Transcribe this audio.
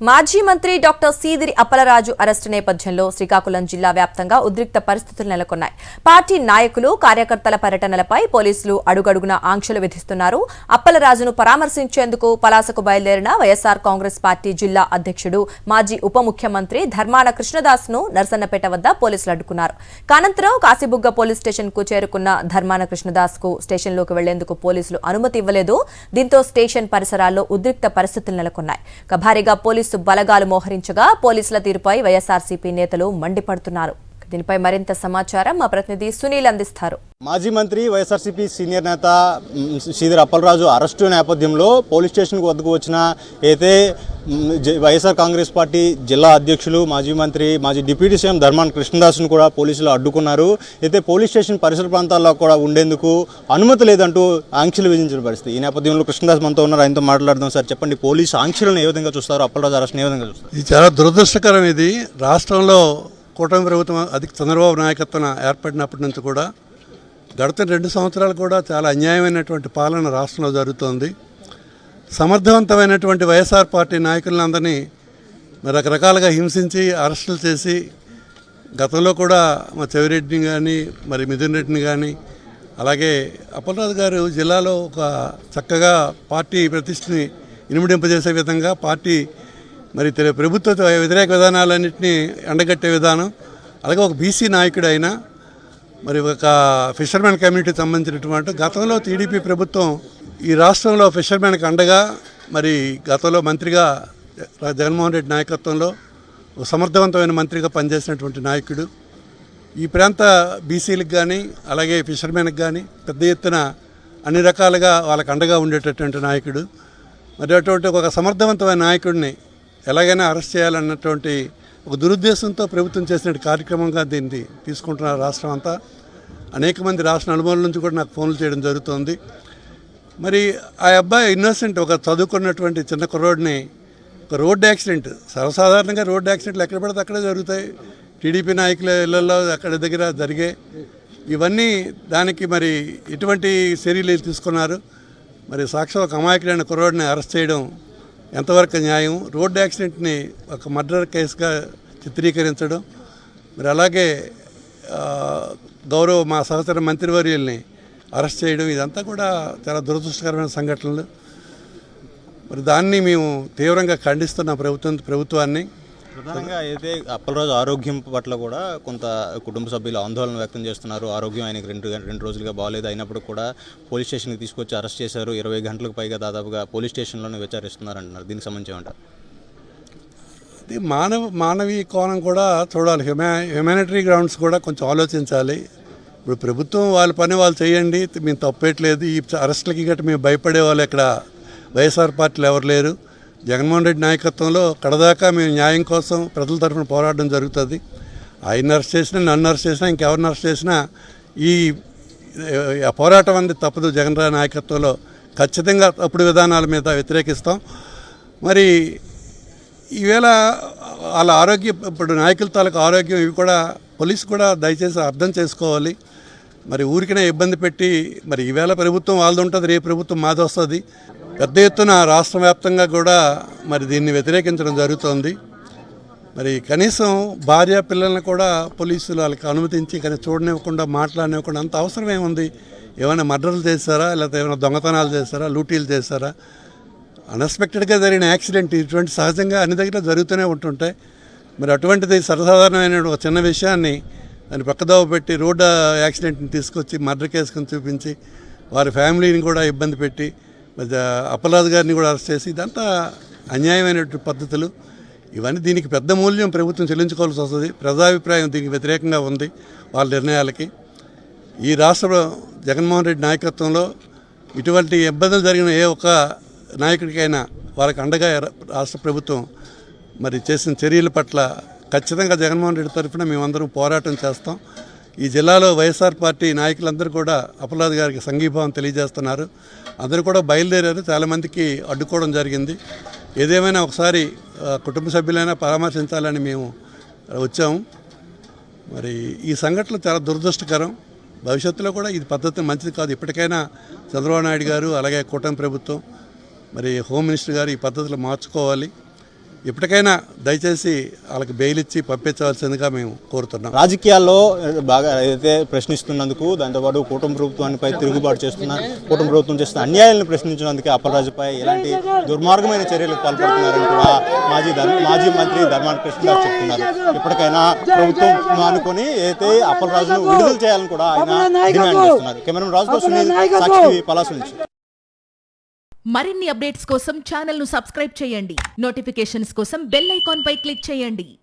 మాజీ మంత్రి doctor Seediri Appalaraju arrest నేపథ్యంలో శ్రీకాకుళం జిల్లా వ్యాప్తంగా ఉద్రిక్త పరిస్థితులు నెలకొన్నాయి. పార్టీ నాయకులు, కార్యకర్తల పర్యటనలపై పోలీసులు అడుగడుగునా ఆంక్షలు విధిస్తున్నారు. అప్పలరాజును పరామర్శించేందుకు పలాసకు బయలుదేరిన వైఎస్ఆర్ కాంగ్రెస్ పార్టీ జిల్లా అధ్యక్షుడు, మాజీ ఉప ముఖ్యమంత్రి ధర్మాన కృష్ణదాస్ ను నర్సన్నపేట వద్ద పోలీసులు అడ్డుకున్నారు. అనంతరం కాశీబుగ్గ పోలీస్ స్టేషన్ కు చేరుకున్న ధర్మాన కృష్ణదాస్ కు స్టేషన్లోకి వెళ్లేందుకు పోలీసులు అనుమతి ఇవ్వలేదు. దీంతో స్టేషన్ పరిసరాల్లో ఉద్రిక్త పరిస్థితులు నెలకొన్నాయి. భారీగా పోలీసు బలగాలు మోహరించగా పోలీసుల తీరుపై వైఎస్ఆర్సీపీ నేతలు మండిపడుతున్నారు. దీనిపై మరింత సమాచారం మా ప్రతినిధి సునీల్ అందిస్తారు. మాజీ మంత్రి వైఎస్ఆర్సీపీ సీనియర్ నేత సీదిరి అప్పలరాజు అరెస్టు నేపథ్యంలో పోలీస్ స్టేషన్ వద్దకు వచ్చిన అయితే వైఎస్ఆర్ కాంగ్రెస్ పార్టీ జిల్లా అధ్యక్షులు, మాజీ మంత్రి, మాజీ డిప్యూటీ సీఎం ధర్మాన కృష్ణదాస్ను కూడా పోలీసులు అడ్డుకున్నారు. అయితే పోలీస్ స్టేషన్ పరిసర ప్రాంతాల్లో కూడా ఉండేందుకు అనుమతి లేదంటూ ఆంక్షలు విధించిన పరిస్థితి. ఈ నేపథ్యంలో కృష్ణదాస్ మనతో ఉన్నారు, ఆయనతో మాట్లాడదాం. సార్ చెప్పండి, పోలీసు ఆంక్షలను ఏ విధంగా చూస్తారు? అప్పలరాజు అరెస్ట్ ఏ విధంగా చూస్తారు? ఇది చాలా దురదృష్టకరం. ఇది రాష్ట్రంలో కూటమి ప్రభుత్వం చంద్రబాబు నాయకత్వం ఏర్పడినప్పటి నుంచి కూడా గడిచిన 2 సంవత్సరాలు కూడా చాలా అన్యాయమైనటువంటి పాలన రాష్ట్రంలో జరుగుతోంది. సమర్థవంతమైనటువంటి వైఎస్ఆర్ పార్టీ నాయకులందరినీ రకరకాలుగా హింసించి అరెస్టులు చేసి, గతంలో కూడా మా చెవిరెడ్డిని కానీ, మరి మిథున్ రెడ్డిని కానీ, అలాగే అప్పలరాజు గారు జిల్లాలో ఒక చక్కగా పార్టీ ప్రతిష్టని ఇనుమడింపజేసే విధంగా పార్టీ మరి ప్రభుత్వ వ్యతిరేక విధానాలన్నింటినీ ఎండగట్టే విధానం, అలాగే ఒక బీసీ నాయకుడు అయినా, మరి ఒక ఫిషర్మెన్ కమ్యూనిటీకి సంబంధించినటువంటి గతంలో టీడీపీ ప్రభుత్వం ఈ రాష్ట్రంలో ఫిషర్మెన్కి అండగా, మరి గతంలో మంత్రిగా జగన్మోహన్ రెడ్డి నాయకత్వంలో ఒక సమర్థవంతమైన మంత్రిగా పనిచేసినటువంటి నాయకుడు. ఈ ప్రాంత బీసీలకు కానీ, అలాగే ఫిషర్మెన్కి కానీ పెద్ద ఎత్తున అన్ని రకాలుగా వాళ్ళకి అండగా ఉండేటటువంటి నాయకుడు. మరి అటువంటి ఒక సమర్థవంతమైన నాయకుడిని ఎలాగైనా అరెస్ట్ చేయాలన్నటువంటి ఒక దురుద్దేశంతో ప్రభుత్వం చేసిన కార్యక్రమంగా దీన్ని తీసుకుంటున్నారు రాష్ట్రం అంతా. అనేక మంది రాష్ట్ర నలుమూలల నుంచి కూడా నాకు ఫోన్లు చేయడం జరుగుతుంది. మరి ఆ అబ్బాయి ఇన్నోసెంట్, ఒక చదువుకున్నటువంటి చిన్న కుర్రోడిని ఒక రోడ్డు యాక్సిడెంట్, సర్వసాధారణంగా రోడ్డు యాక్సిడెంట్లు ఎక్కడ పడితే అక్కడే జరుగుతాయి, టీడీపీ నాయకుల ఇళ్లలో అక్కడ దగ్గర జరిగే ఇవన్నీ. దానికి మరి ఎటువంటి చర్యలు తీసుకున్నారు? మరి సాక్షి ఒక అమాయకుడైన కుర్రోడిని అరెస్ట్ చేయడం ఎంతవరకు న్యాయం? రోడ్డు యాక్సిడెంట్ని ఒక మర్డర్ కేసుగా చిత్రీకరించడం, మరి అలాగే గౌరవ మా సహచర మంత్రివర్యుల్ని అరెస్ట్ చేయడం, ఇదంతా కూడా చాలా దురదృష్టకరమైన సంఘటనలు. మరి దాన్ని మేము తీవ్రంగా ఖండిస్తున్నాం ప్రభుత్వాన్ని. ప్రధానంగా అయితే అప్పలరాజు ఆరోగ్యం పట్ల కూడా కొంత కుటుంబ సభ్యులు ఆందోళన వ్యక్తం చేస్తున్నారు. ఆరోగ్యం ఆయనకు రెండు రోజులుగా బాగాలేదు, అయినప్పుడు కూడా పోలీస్ స్టేషన్కి తీసుకొచ్చి అరెస్ట్ చేశారు. 20 గంటలకు పైగా దాదాపుగా పోలీస్ స్టేషన్లోనే విచారిస్తున్నారు అంటున్నారు. దీనికి సంబంధించి ఏమంటారు? ఇది మానవీయ కోణం కూడా చూడాలి, హ్యుమానిటరీ గ్రౌండ్స్ కూడా కొంచెం ఆలోచించాలి. ఇప్పుడు ప్రభుత్వం వాళ్ళ పని వాళ్ళు చేయండి, మేము తప్పేయట్లేదు. ఈ అరెస్టులకి గట్రా మేము భయపడే వాళ్ళు ఇక్కడ వైఎస్ఆర్ పార్టీలు ఎవరు లేరు. జగన్మోహన్ రెడ్డి నాయకత్వంలో కడదాకా మేము న్యాయం కోసం ప్రజల తరఫున పోరాడడం జరుగుతుంది. ఆయన అరెస్ట్ చేసినా, నన్ను అరెస్ట్ చేసినా, ఇంకెవరిని అరెస్ట్ చేసినా ఈ పోరాటం అనేది తప్పదు. జగన్ నాయకత్వంలో ఖచ్చితంగా తప్పుడు విధానాల మీద వ్యతిరేకిస్తాం. మరి ఈవేళ వాళ్ళ ఆరోగ్యం, ఇప్పుడు నాయకుల తాలూకు ఆరోగ్యం, ఇవి కూడా పోలీసు కూడా దయచేసి అర్థం చేసుకోవాలి. మరి ఊరికనే ఇబ్బంది పెట్టి, మరి ఈవేళ ప్రభుత్వం వాళ్ళది ఉంటుంది, రేపు ప్రభుత్వం మాది వస్తుంది. పెద్ద ఎత్తున రాష్ట్ర వ్యాప్తంగా కూడా మరి దీన్ని వ్యతిరేకించడం జరుగుతోంది. మరి కనీసం భార్య పిల్లల్ని కూడా పోలీసులు వాళ్ళకి అనుమతించి కానీ చూడనివ్వకుండా, మాట్లాడనివ్వకుండా, అంత అవసరం ఏముంది? ఏమైనా మర్డర్లు చేస్తారా, లేకపోతే ఏమైనా దొంగతనాలు చేస్తారా, లూటీలు చేస్తారా? అన్ఎక్స్పెక్టెడ్గా జరిగిన యాక్సిడెంట్ ఇటువంటి సహజంగా అన్ని దగ్గర జరుగుతూనే ఉంటుంటాయి. మరి అటువంటిది సర్వసాధారణమైన ఒక చిన్న విషయాన్ని దాన్ని పక్కదోవ పెట్టి రోడ్డు యాక్సిడెంట్ని తీసుకొచ్చి మర్డర్ కేసుకొని చూపించి వారి ఫ్యామిలీని కూడా ఇబ్బంది పెట్టి అప్పలరాజు గారిని కూడా అరెస్ట్ చేసి, ఇదంతా అన్యాయమైనటువంటి పద్ధతులు. ఇవన్నీ దీనికి పెద్ద మూల్యం ప్రభుత్వం చెల్లించుకోవాల్సి వస్తుంది. ప్రజాభిప్రాయం దీనికి వ్యతిరేకంగా ఉంది వాళ్ళ నిర్ణయాలకి. ఈ రాష్ట్ర జగన్మోహన్ రెడ్డి నాయకత్వంలో ఇటువంటి ఇబ్బందులు జరిగిన ఏ ఒక్క నాయకుడికైనా వాళ్ళకి అండగా రాష్ట్ర ప్రభుత్వం మరి చేసిన చర్యల పట్ల ఖచ్చితంగా జగన్మోహన్ రెడ్డి తరఫున మేమందరం పోరాటం చేస్తాం. ఈ జిల్లాలో వైఎస్ఆర్ పార్టీ నాయకులందరూ కూడా అప్పలరాజు గారికి సంఘీభావం తెలియజేస్తున్నారు. అందరూ కూడా బయలుదేరారు, చాలామందికి అడ్డుకోవడం జరిగింది. ఏదేమైనా ఒకసారి కుటుంబ సభ్యులైనా పరామర్శించాలని మేము వచ్చాము. మరి ఈ సంఘటనలు చాలా దురదృష్టకరం. భవిష్యత్తులో కూడా ఇది పద్ధతి మంచిది కాదు. ఇప్పటికైనా చంద్రబాబు నాయుడు గారు, అలాగే కూటమి ప్రభుత్వం, మరి హోమ్ మినిస్టర్ గారు ఈ పద్ధతులు మార్చుకోవాలి. ఇప్పటికైనా దయచేసి వాళ్ళకి బెయిల్ ఇచ్చి పంపించవలసిందిగా మేము కోరుతున్నాం. రాజకీయాల్లో బాగా ఏదైతే ప్రశ్నిస్తున్నందుకు, దాంతోపాటు కూటమి ప్రభుత్వానిపై తిరుగుబాటు చేస్తున్న, కూటమి ప్రభుత్వం చేస్తున్న అన్యాయాలను ప్రశ్నించినందుకే అప్పలరాజుపై ఎలాంటి దుర్మార్గమైన చర్యలకు పాల్పడుతున్నారని కూడా మాజీ మంత్రి ధర్మాన కృష్ణ గారు చెప్తున్నారు. ఇప్పటికైనా ప్రభుత్వం అనుకుని అయితే అప్పలరాజును విడుదల చేయాలని కూడా ఆయన డిమాండ్ చేస్తున్నారు. కెమెరామెన్ రాజుతో సునీల్, సాక్షి టీవీ, పలాస నుంచి. మరిన్ని అప్డేట్స్ కోసం ఛానల్ ను సబ్స్క్రైబ్ చేయండి. నోటిఫికేషన్స్ కోసం బెల్ ఐకాన్ పై క్లిక్ చేయండి.